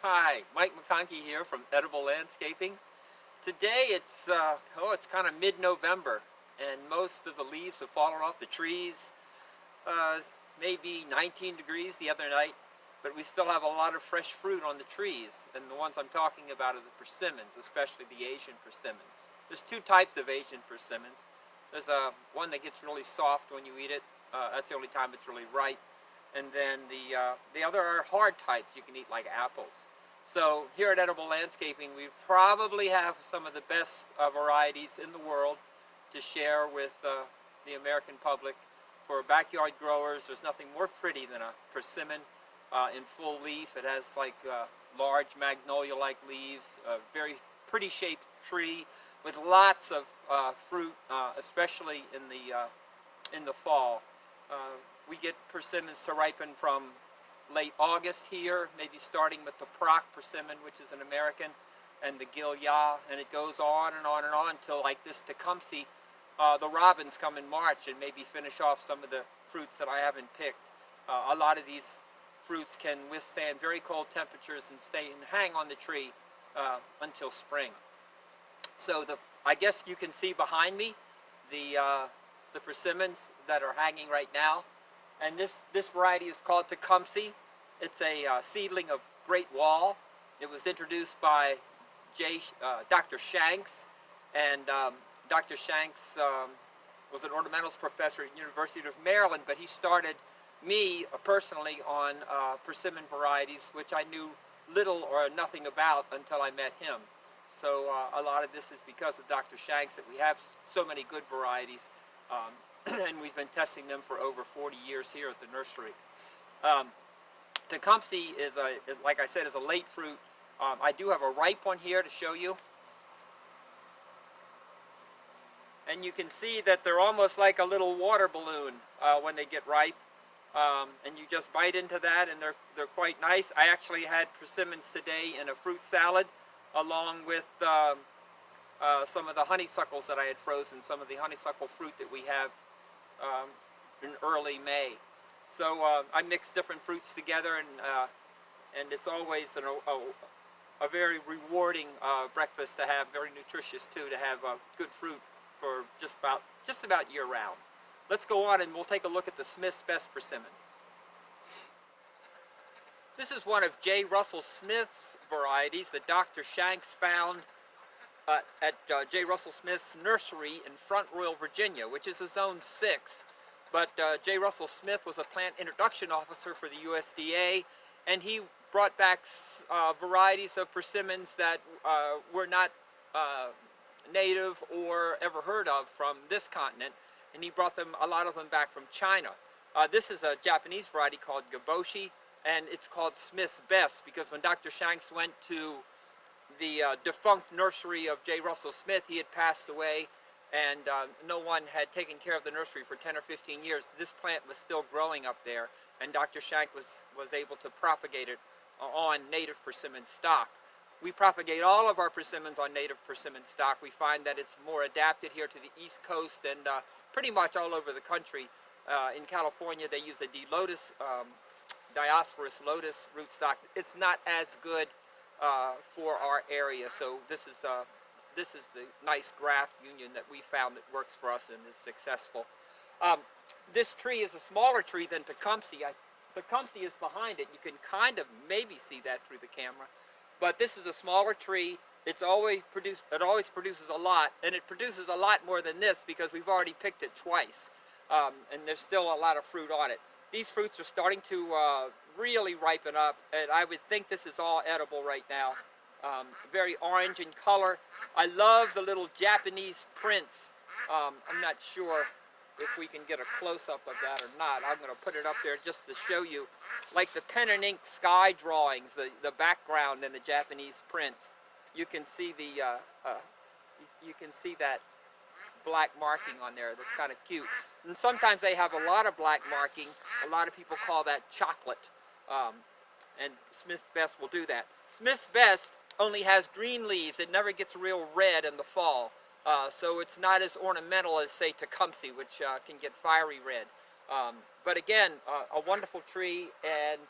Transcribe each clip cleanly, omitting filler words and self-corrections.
Hi, Mike McConkey here from Edible Landscaping. Today it's kind of mid-November and most of the leaves have fallen off the trees. Uh, Maybe 19 degrees the other night, but we still have a lot of fresh fruit on the trees, and the ones I'm talking about are the persimmons, especially the Asian persimmons. There's two types of Asian persimmons. There's one that gets really soft when you eat it. That's the only time it's really ripe. And then the other are hard types you can eat, like apples. So here at Edible Landscaping, we probably have some of the best varieties in the world to share with the American public. For backyard growers, there's nothing more pretty than a persimmon in full leaf. It has like large magnolia-like leaves, a very pretty shaped tree with lots of fruit, especially in the fall. We get persimmons to ripen from late August here, maybe starting with the Proc persimmon, which is an American, and the Gil Yah, and it goes on and on and on until like this Tecumseh. The robins come in March and maybe finish off some of the fruits that I haven't picked. A lot of these fruits can withstand very cold temperatures and stay and hang on the tree until spring. So I guess you can see behind me the persimmons that are hanging right now. And this variety is called Tecumseh. It's a seedling of Great Wall. It was introduced by Dr. Shanks, and Dr. Shanks was an ornamentals professor at the University of Maryland, but he started me personally on persimmon varieties, which I knew little or nothing about until I met him. So a lot of this is because of Dr. Shanks that we have so many good varieties. And we've been testing them for over 40 years here at the nursery. Tecumseh is like I said, is a late fruit. I do have a ripe one here to show you. And you can see that they're almost like a little water balloon when they get ripe. And you just bite into that and they're quite nice. I actually had persimmons today in a fruit salad along with some of the honeysuckles that I had frozen, some of the honeysuckle fruit that we have in early May. So I mix different fruits together, and it's always a very rewarding breakfast to have, very nutritious too, to have good fruit for just about year round. Let's go on and we'll take a look at the Smith's Best persimmon. This is one of J. Russell Smith's varieties that Dr. Shanks found at J. Russell Smith's nursery in Front Royal, Virginia, which is a Zone 6. But J. Russell Smith was a plant introduction officer for the USDA, and he brought back varieties of persimmons that were not native or ever heard of from this continent, and he brought a lot of them back from China. This is a Japanese variety called Gaboshi, and it's called Smith's Best because when Dr. Shanks went to the defunct nursery of J. Russell Smith, he had passed away, and no one had taken care of the nursery for 10 or 15 years. This plant was still growing up there, and Dr. Shank was able to propagate it on native persimmon stock. We propagate all of our persimmons on native persimmon stock. We find that it's more adapted here to the East Coast and pretty much all over the country. In California, they use a Diosporus lotus rootstock. It's not as good for our area, so this is the nice graft union that we found that works for us and is successful. This tree is a smaller tree than Tecumseh. Tecumseh is behind it. You can kind of maybe see that through the camera, but this is a smaller tree. It always produces a lot, and it produces a lot more than this because we've already picked it twice, and there's still a lot of fruit on it. These fruits are starting to really ripen up, and I would think this is all edible right now. Very orange in color. I love the little Japanese prints. I'm not sure if we can get a close-up of that or not. I'm going to put it up there just to show you, like the pen and ink sky drawings, the background and the Japanese prints. You can see that black marking on there. That's kind of cute. And sometimes they have a lot of black marking. A lot of people call that chocolate. And Smith's Best will do that. Smith's Best only has green leaves. It never gets real red in the fall. So it's not as ornamental as, say, Tecumseh, which can get fiery red. But again, a wonderful tree, and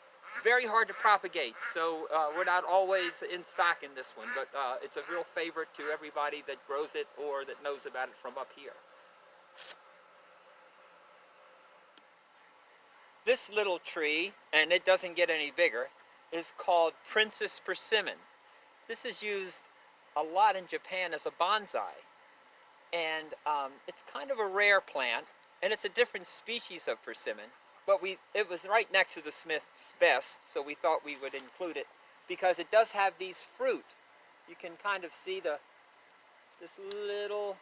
very hard to propagate, so we're not always in stock in this one, but it's a real favorite to everybody that grows it or that knows about it from up here. This little tree, and it doesn't get any bigger, is called Princess Persimmon. This is used a lot in Japan as a bonsai, and it's kind of a rare plant, and it's a different species of persimmon, but it was right next to the Smith's Best, so we thought we would include it because it does have these fruit. You can kind of see this little,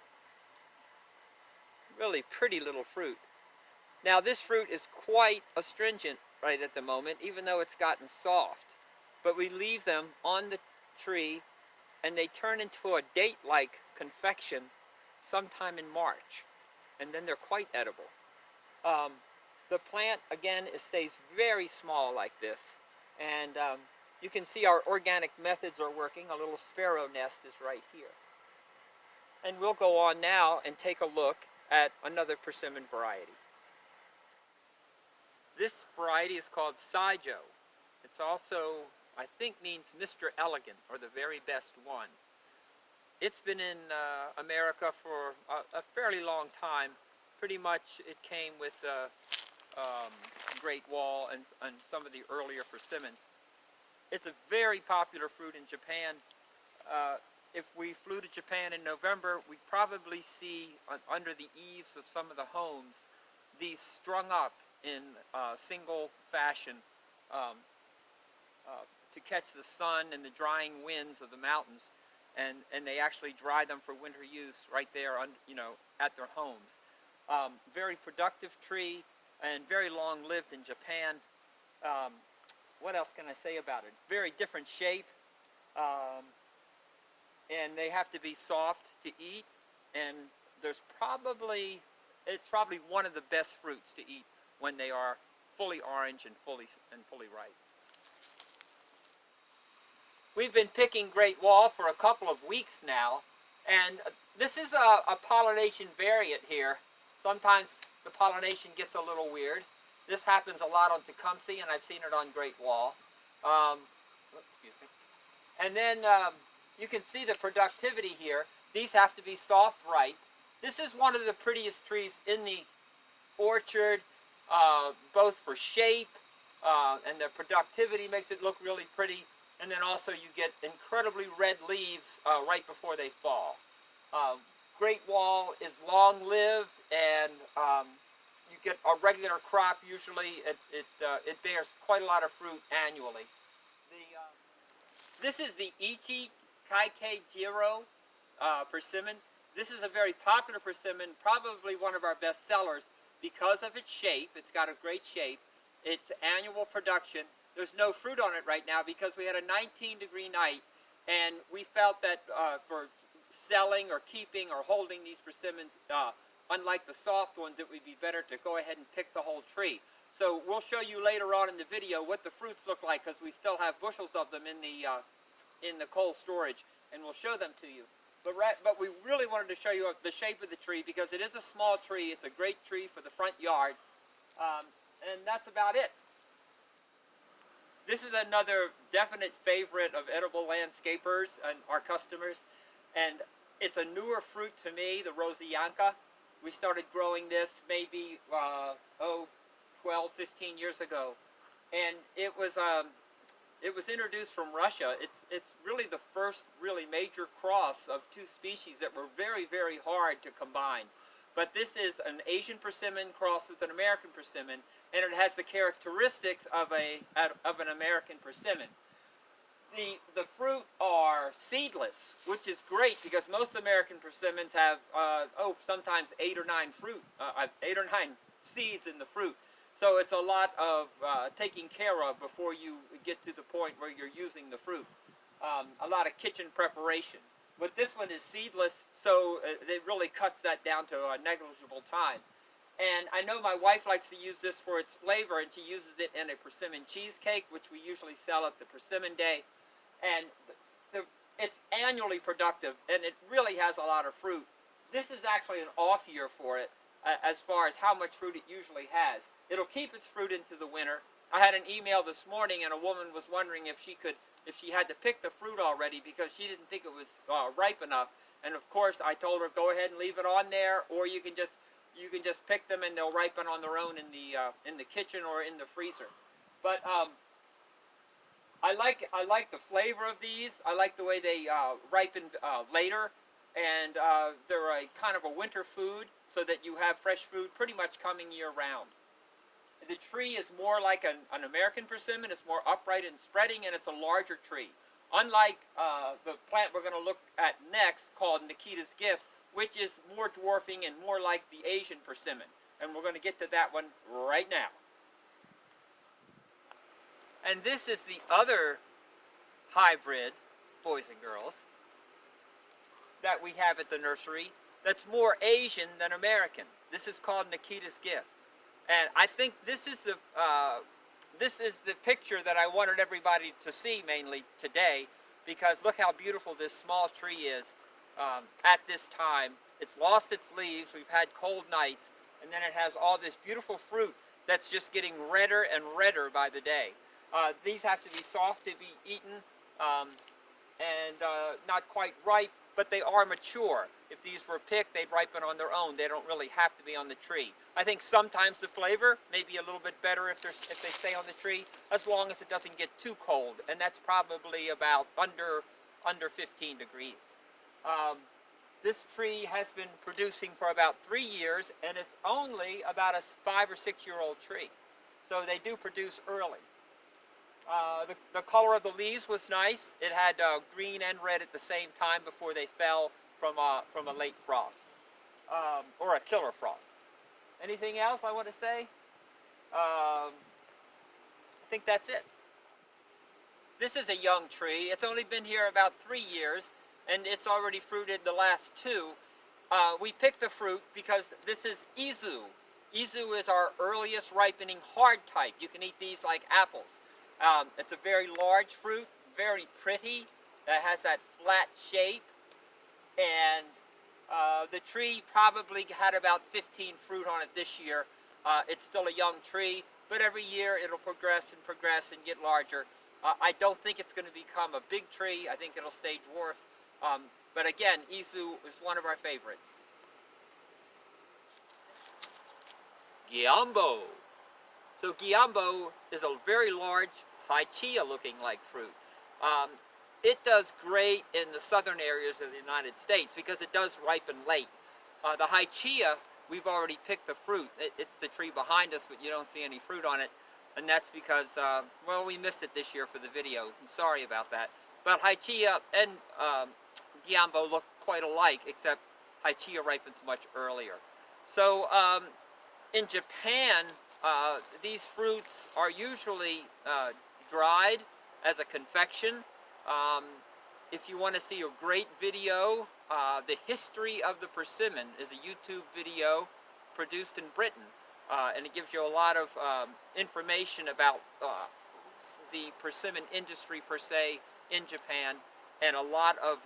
really pretty little fruit. Now this fruit is quite astringent right at the moment, even though it's gotten soft. But we leave them on the tree and they turn into a date-like confection sometime in March. And then they're quite edible. The plant, again, stays very small like this. And you can see our organic methods are working. A little sparrow nest is right here. And we'll go on now and take a look at another persimmon variety. This variety is called Sai Joe. It's also, I think, means Mr. Elegant, or the very best one. It's been in America for a fairly long time. Pretty much it came with Great Wall and some of the earlier persimmons. It's a very popular fruit in Japan. If we flew to Japan in November, we'd probably see under the eaves of some of the homes these strung up in single fashion to catch the sun and the drying winds of the mountains, and they actually dry them for winter use right there at their homes. Very productive tree and very long-lived in Japan. What else can I say about it? Very different shape, and they have to be soft to eat, and it's probably one of the best fruits to eat when they are fully orange and fully ripe. We've been picking Great Wall for a couple of weeks now, and this is a pollination variant here. Sometimes the pollination gets a little weird. This happens a lot on Tecumseh, and I've seen it on Great Wall. Excuse me. And then you can see the productivity here. These have to be soft ripe. This is one of the prettiest trees in the orchard, both for shape and the productivity makes it look really pretty. And then also you get incredibly red leaves right before they fall. Great Wall is long-lived, and you get a regular crop usually. It bears quite a lot of fruit annually. This is the Ichi-ki-kei-jiro persimmon. This is a very popular persimmon, probably one of our best sellers because of its shape. It's got a great shape. Its annual production. There's no fruit on it right now because we had a 19-degree night, and we felt that for selling or keeping or holding these persimmons, unlike the soft ones, it would be better to go ahead and pick the whole tree. So we'll show you later on in the video what the fruits look like, because we still have bushels of them in the cold storage, and we'll show them to you. But we really wanted to show you the shape of the tree because it is a small tree. It's a great tree for the front yard, and that's about it. This is another definite favorite of edible landscapers and our customers, and it's a newer fruit to me, the Rosseyanka. We started growing this maybe 12, 15 years ago, and it was introduced from Russia. It's really the first really major cross of two species that were very, very hard to combine. But this is an Asian persimmon crossed with an American persimmon, and it has the characteristics of an American persimmon. The fruit are seedless, which is great because most American persimmons have sometimes 8 or 9 seeds in the fruit. So it's a lot of taking care of before you get to the point where you're using the fruit. A lot of kitchen preparation. But this one is seedless, so it really cuts that down to a negligible time. And I know my wife likes to use this for its flavor, and she uses it in a persimmon cheesecake, which we usually sell at the Persimmon Day. And it's annually productive, and it really has a lot of fruit. This is actually an off year for it, as far as how much fruit it usually has. It'll keep its fruit into the winter, I had an email this morning, and a woman was wondering if she had to pick the fruit already because she didn't think it was ripe enough. And of course, I told her go ahead and leave it on there, or you can just pick them and they'll ripen on their own in the kitchen or in the freezer. But I like the flavor of these. I like the way they ripen later, and they're a kind of a winter food, so that you have fresh food pretty much coming year round. The tree is more like an American persimmon. It's more upright and spreading, and it's a larger tree. Unlike the plant we're going to look at next, called Nikita's Gift, which is more dwarfing and more like the Asian persimmon. And we're going to get to that one right now. And this is the other hybrid, boys and girls, that we have at the nursery that's more Asian than American. This is called Nikita's Gift. And I think this is the picture that I wanted everybody to see mainly today, because look how beautiful this small tree is at this time. It's lost its leaves, we've had cold nights, and then it has all this beautiful fruit that's just getting redder and redder by the day. These have to be soft to be eaten and not quite ripe, but they are mature. If these were picked, they'd ripen on their own. They don't really have to be on the tree. I think sometimes the flavor may be a little bit better if they stay on the tree, as long as it doesn't get too cold, and that's probably about under 15 degrees. This tree has been producing for about 3 years, and it's only about a 5 or 6 year old tree. So they do produce early. The color of the leaves was nice. It had green and red at the same time before they fell from a late frost, or a killer frost. Anything else I want to say? I think that's it. This is a young tree. It's only been here about 3 years, and it's already fruited the last 2. We picked the fruit because this is Izu. Izu is our earliest ripening hard type. You can eat these like apples. It's a very large fruit, very pretty. It has that flat shape, and the tree probably had about 15 fruit on it this year. It's still a young tree, but every year it'll progress and get larger. I don't think it's going to become a big tree. I think it'll stay dwarf. But again, Izu is one of our favorites. Giambo. So Giambo is a very large Ichi-ki-kei-jiro looking like fruit. It does great in the southern areas of the United States because it does ripen late. The Ichi-ki-kei-jiro, we've already picked the fruit. It's the tree behind us, but you don't see any fruit on it. And that's because, well, we missed it this year for the videos, and sorry about that. But Ichi-ki-kei-jiro and Giambo look quite alike, except Ichi-ki-kei-jiro ripens much earlier. So in Japan, these fruits are usually dried as a confection. If you want to see a great video, the history of the persimmon is a YouTube video produced in Britain, and it gives you a lot of information about the persimmon industry per se in Japan, and a lot of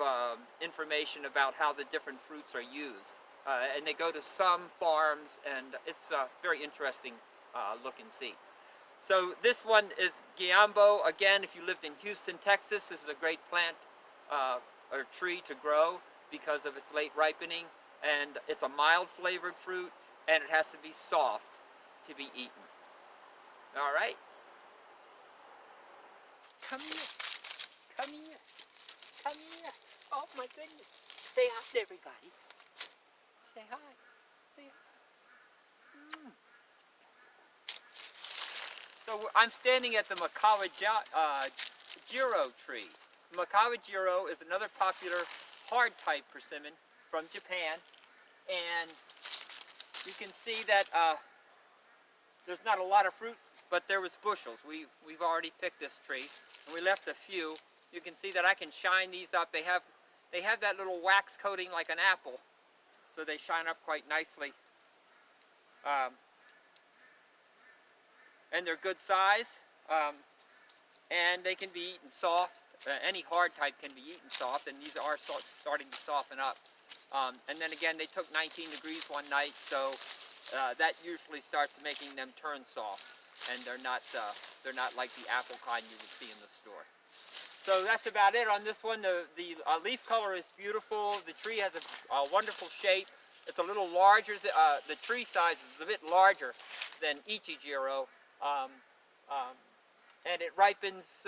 information about how the different fruits are used. And they go to some farms, and it's a very interesting look and see. So this one is Giambo. Again, if you lived in Houston, Texas, this is a great plant or tree to grow because of its late ripening, and it's a mild flavored fruit, and it has to be soft to be eaten. All right? Come here. Come here. Come here. Oh my goodness. Say hi to everybody. Say hi. Say hi. So I'm standing at the Matsumotowase-Fuyu tree. The Matsumotowase-Fuyu is another popular hard type persimmon from Japan, and you can see that there's not a lot of fruit, but there was bushels. We've already picked this tree, and we left a few. You can see that I can shine these up. They have that little wax coating like an apple, so they shine up quite nicely. And they're good size, and they can be eaten soft. Any hard type can be eaten soft, and these are starting to soften up. And then again, they took 19 degrees one night, so that usually starts making them turn soft. and they're not like the apple kind you would see in the store. So that's about it on this one. The leaf color is beautiful. The tree has a wonderful shape. It's a little larger. The tree size is a bit larger than Ichi-ki-kei-jiro, and it ripens,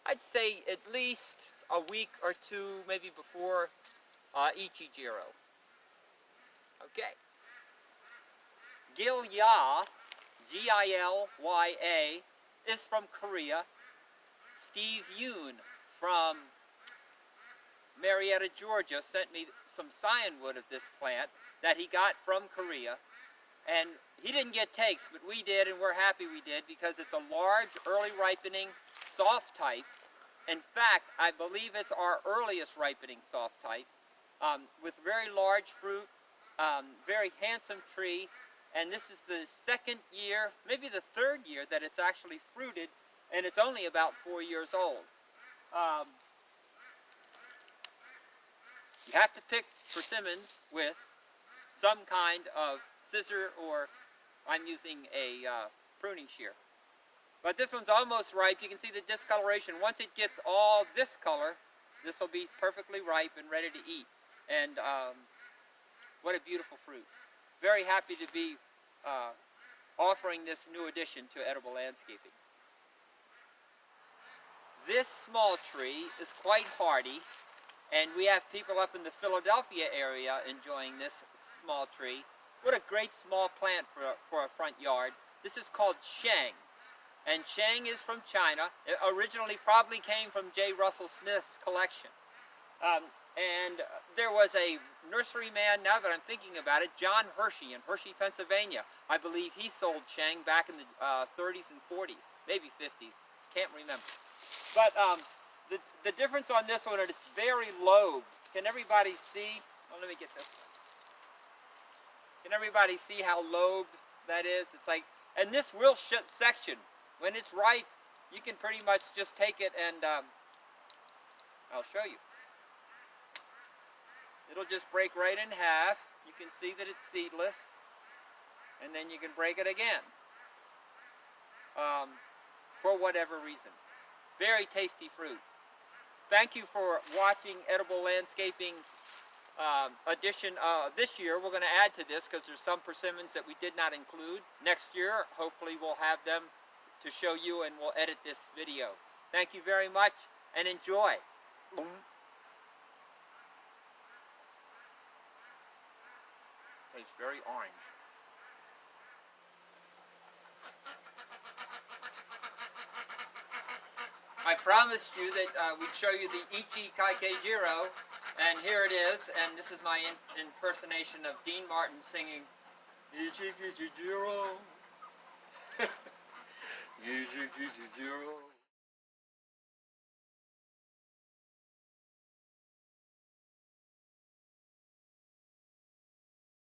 I'd say, at least a week or two, maybe before Ichi-ki-kei-jiro. Okay. Gil Yah, Gilya, is from Korea. Steve Yoon from Marietta, Georgia, sent me some cyanwood of this plant that he got from Korea. And he didn't get takes, but we did, and we're happy we did, because it's a large, early ripening, soft type. In fact, I believe it's our earliest ripening soft type, with very large fruit, very handsome tree, and this is the second year, maybe the third year, that it's actually fruited, and it's only about 4 years old. You have to pick persimmons with some kind of scissor, or I'm using a pruning shear. But this one's almost ripe. You can see the discoloration. Once it gets all this color, this will be perfectly ripe and ready to eat. And what a beautiful fruit. Very happy to be offering this new addition to edible landscaping. This small tree is quite hardy, and we have people up in the Philadelphia area enjoying this small tree. What a great small plant for a front yard. This is called Shang, and Shang is from China. It originally probably came from J. Russell Smith's collection. And there was a nurseryman, now that I'm thinking about it, John Hershey in Hershey, Pennsylvania. I believe he sold Shang back in the 30s and 40s, maybe 50s. Can't remember. But the difference on this one is it's very lobed. Can everybody see? Oh, let me get this one. Can everybody see how lobed that is? It's like, and this will section. When it's ripe, you can pretty much just take it and I'll show you. It'll just break right in half. You can see that it's seedless, and then you can break it again for whatever reason. Very tasty fruit. Thank you for watching Edible Landscaping's edition. This year we're going to add to this because there's some persimmons that we did not include. Next year, hopefully we'll have them to show you, and we'll edit this video. Thank you very much, and enjoy. Tastes very orange. I promised you that we'd show you the Ichi-ki-kei-jiro, and here it is, and this is my impersonation of Dean Martin singing Ichi-ki-kei-jiro. Ichi-ki-kei-jiro.